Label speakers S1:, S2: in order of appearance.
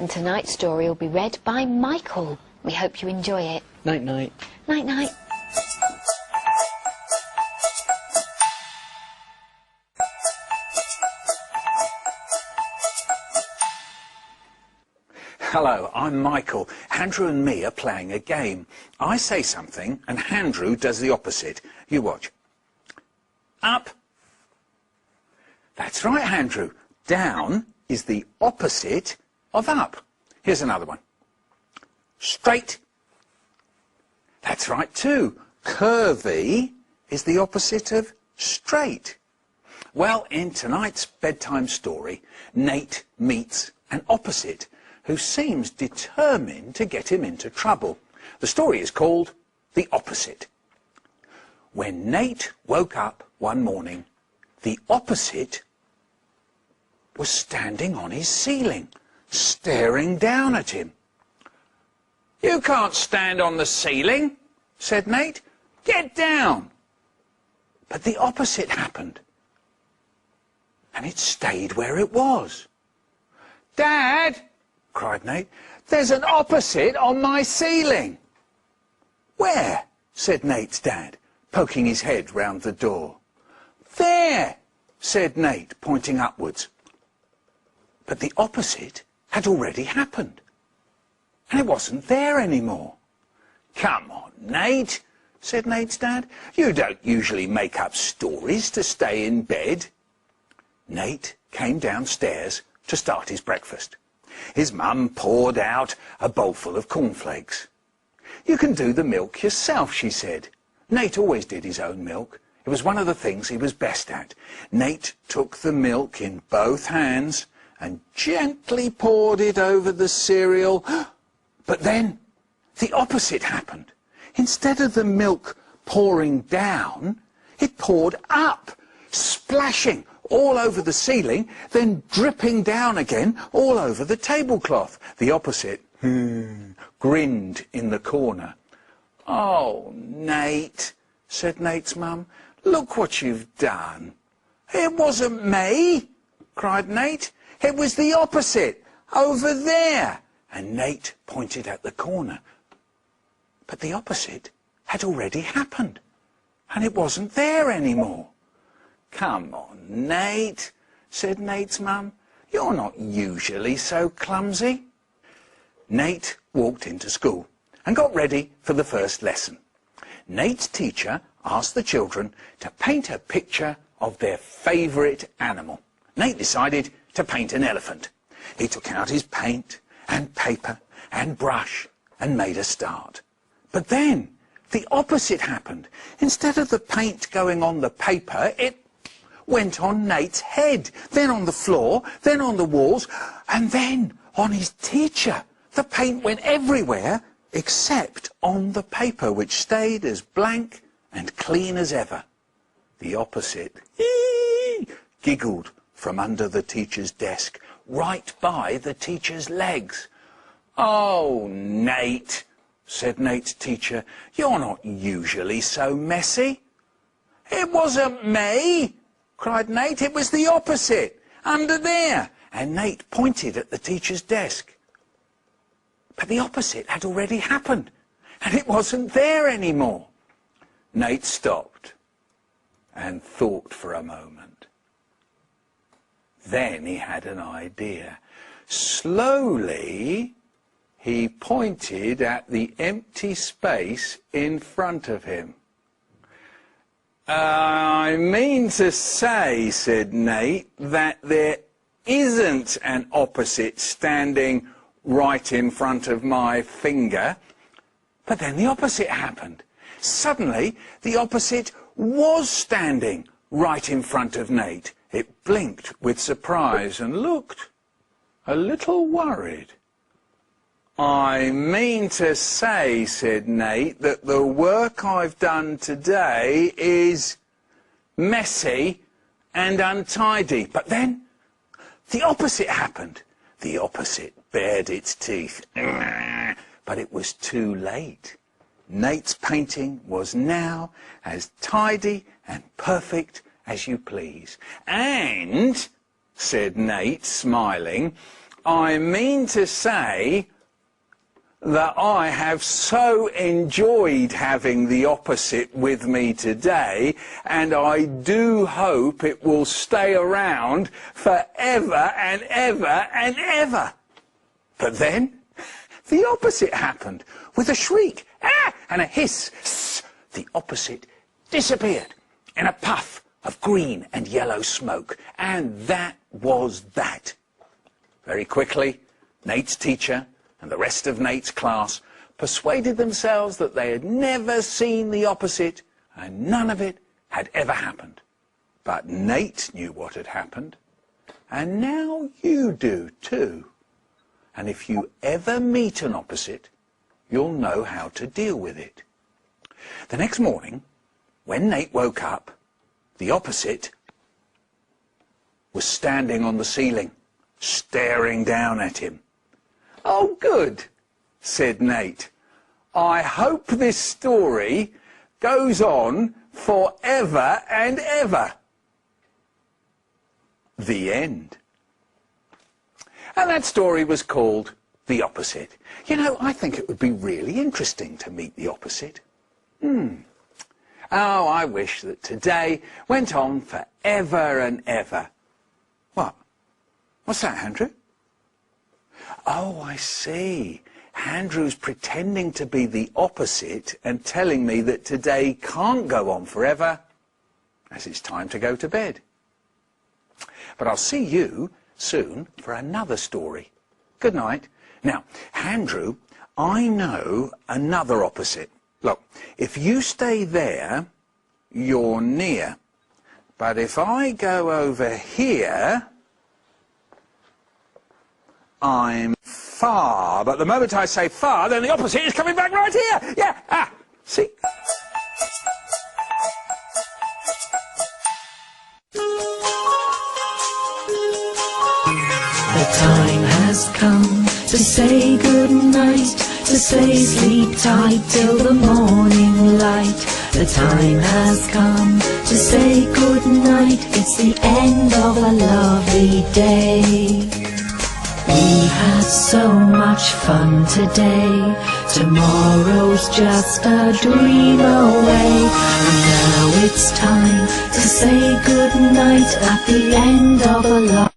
S1: and tonight's story will be read by Michael. We hope you enjoy it.
S2: Night-night.
S1: Night-night.
S3: Hello, I'm Michael. Andrew and me are playing a game. I say something and Andrew does the opposite. You watch. Up. That's right, Andrew. Down is the opposite of up. Here's another one. Straight. That's right too. Curvy is the opposite of straight. Well, in tonight's bedtime story, Nate meets an opposite who seems determined to get him into trouble. The story is called The Opposite. When Nate woke up one morning, the opposite was standing on his ceiling, staring down at him. "You can't stand on the ceiling," said Nate. "Get down." But the opposite happened, and it stayed where it was. "Dad," cried Nate, "there's an opposite on my ceiling." "Where?" said Nate's dad, poking his head round the door. "There," said Nate, pointing upwards. But the opposite had already happened, and it wasn't there anymore. "Come on, Nate," said Nate's dad. "You don't usually make up stories to stay in bed." Nate came downstairs to start his breakfast. His mum poured out a bowlful of cornflakes. "You can do the milk yourself," she said. Nate always did his own milk. It was one of the things he was best at. Nate took the milk in both hands and gently poured it over the cereal. But then the opposite happened. Instead of the milk pouring down, it poured up, splashing all over the ceiling, then dripping down again all over the tablecloth. The opposite grinned in the corner. "Oh, Nate," said Nate's mum, "look what you've done." "It wasn't me," cried Nate. "It was the opposite, over there." And Nate pointed at the corner. But the opposite had already happened, and it wasn't there anymore. "Come on, Nate," said Nate's mum. "You're not usually so clumsy." Nate walked into school and got ready for the first lesson. Nate's teacher asked the children to paint a picture of their favourite animal. Nate decided to paint an elephant. He took out his paint and paper and brush and made a start. But then the opposite happened. Instead of the paint going on the paper, it went on Nate's head, then on the floor, then on the walls, and then on his teacher. The paint went everywhere except on the paper, which stayed as blank and clean as ever. The opposite giggled from under the teacher's desk, right by the teacher's legs. "Oh, Nate," said Nate's teacher, "you're not usually so messy." "It wasn't me," cried Nate. "It was the opposite, under there." And Nate pointed at the teacher's desk. But the opposite had already happened, and it wasn't there anymore. Nate stopped and thought for a moment. Then he had an idea. Slowly, he pointed at the empty space in front of him. "I mean to say," said Nate, "that there isn't an opposite standing right in front of my finger." But then the opposite happened. Suddenly, the opposite was standing right in front of Nate. It blinked with surprise and looked a little worried. "I mean to say," said Nate, "that the work I've done today is messy and untidy." But then the opposite happened. The opposite bared its teeth. But it was too late. Nate's painting was now as tidy and perfect as you please. "And," said Nate, smiling, I mean to say that I have so enjoyed having the opposite with me today, and I do hope it will stay around forever and ever and ever. But then the opposite happened with a shriek, ah, and a hiss. Sss, the opposite disappeared in a puff of green and yellow smoke, and that was that. Very quickly, Nate's teacher and the rest of Nate's class persuaded themselves that they had never seen the opposite and none of it had ever happened. But Nate knew what had happened, and now you do too. And if you ever meet an opposite, you'll know how to deal with it. The next morning, when Nate woke up, the opposite was standing on the ceiling, staring down at him. "Oh, good," said Nate. "I hope this story goes on forever and ever." The end. And that story was called The Opposite. You know, I think it would be really interesting to meet the opposite. Oh, I wish that today went on forever and ever. What? What's that, Andrew? Oh, I see. Andrew's pretending to be the opposite and telling me that today can't go on forever, as it's time to go to bed. But I'll see you soon for another story. Good night. Now, Andrew, I know another opposite. Look, if you stay there, you're near. But if I go over here, I'm far. But the moment I say far, then the opposite is coming back right here. Yeah, see?
S2: The time has come to say good night, to say sleep tight till the morning light. The time has come to say good night, it's the end of a lovely day. We had so much fun today, tomorrow's just a dream away. And now it's time to say good night at the end of a lovely day.